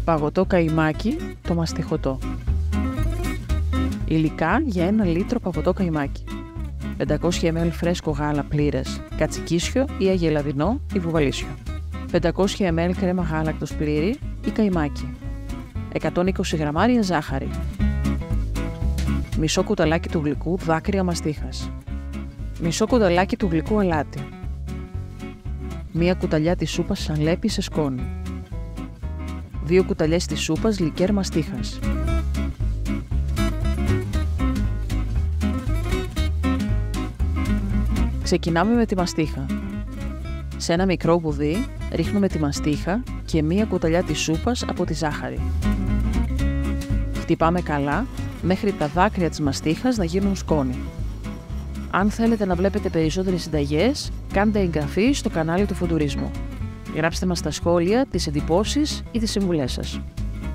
Παγωτό καϊμάκι, το μαστιχωτό. Υλικά για 1 λίτρο παγωτό καϊμάκι. 500 ml φρέσκο γάλα πλήρες, κατσικίσιο ή αγελαδινό ή βουβαλίσιο. 500 ml κρέμα γάλακτος πλήρη ή καϊμάκι. 120 γραμμάρια ζάχαρη. Μισό κουταλάκι του γλυκού δάκρυα μαστίχας. Μισό κουταλάκι του γλυκού αλάτι. 1 κουταλιά της σούπας σαλέπι σε σκόνη. 2 κουταλιές της σούπας λικέρ μαστίχας. Ξεκινάμε με τη μαστίχα. Σε ένα μικρό βουδί ρίχνουμε τη μαστίχα και 1 κουταλιά της σούπας από τη ζάχαρη. Χτυπάμε καλά μέχρι τα δάκρυα της μαστίχας να γίνουν σκόνη. Αν θέλετε να βλέπετε περισσότερες συνταγές, κάντε εγγραφή στο κανάλι του Φουντουρίσμου. Γράψτε μας στα σχόλια τις εντυπώσεις ή τις συμβουλές σας.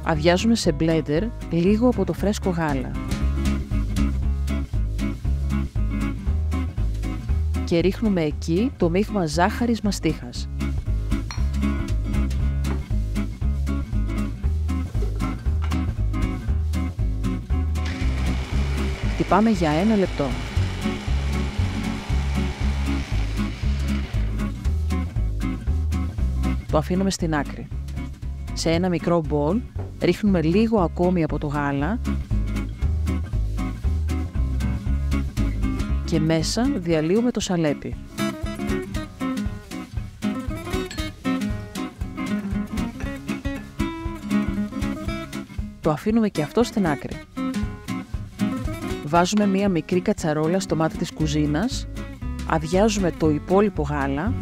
Αδειάζουμε σε μπλέντερ λίγο από το φρέσκο γάλα. Και ρίχνουμε εκεί το μείγμα ζάχαρης μαστίχας. Χτυπάμε για 1 λεπτό. Το αφήνουμε στην άκρη. Σε ένα μικρό μπολ ρίχνουμε λίγο ακόμη από το γάλα και μέσα διαλύουμε το σαλέπι. Το αφήνουμε και αυτό στην άκρη. Βάζουμε 1 μικρή κατσαρόλα στο μάτι της κουζίνας, αδειάζουμε το υπόλοιπο γάλα,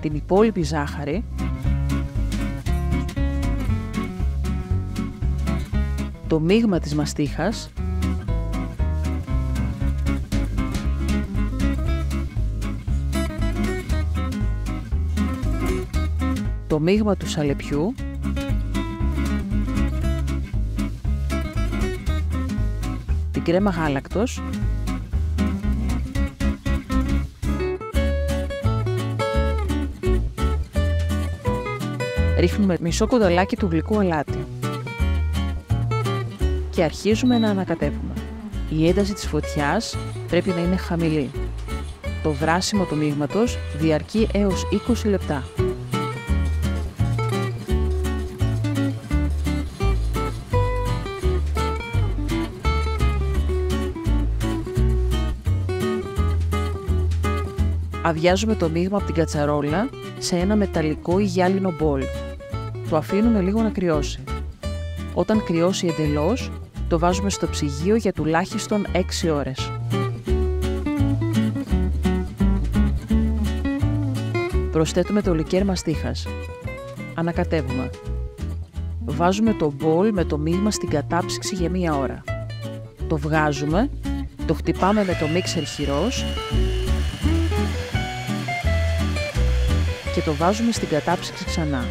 την υπόλοιπη ζάχαρη, το μείγμα της μαστίχας, το μείγμα του σαλεπιού, την κρέμα γάλακτος, ρίχνουμε μισό κουταλάκι του γλυκού αλάτι και αρχίζουμε να ανακατεύουμε. Η ένταση της φωτιάς πρέπει να είναι χαμηλή. Το βράσιμο του μείγματος διαρκεί έως 20 λεπτά. Αδειάζουμε το μείγμα από την κατσαρόλα σε ένα μεταλλικό ή γυάλινο μπολ. Το αφήνουμε λίγο να κρυώσει. Όταν κρυώσει εντελώς, το βάζουμε στο ψυγείο για τουλάχιστον 6 ώρες. Προσθέτουμε το λικέρ μαστίχας. Ανακατεύουμε. Βάζουμε το μπολ με το μείγμα στην κατάψυξη για 1 ώρα. Το βγάζουμε, το χτυπάμε με το μίξερ χειρός και το βάζουμε στην κατάψυξη ξανά.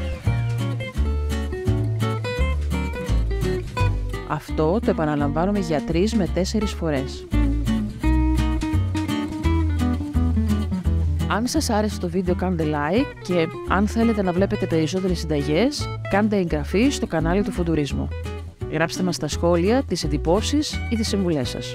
Αυτό το επαναλαμβάνουμε για 3 με 4 φορές. Αν σας άρεσε το βίντεο κάντε like και αν θέλετε να βλέπετε περισσότερες συνταγές, κάντε εγγραφή στο κανάλι του Φουντουρίσμου. Γράψτε μας στα σχόλια τις εντυπώσεις ή τις συμβουλές σας.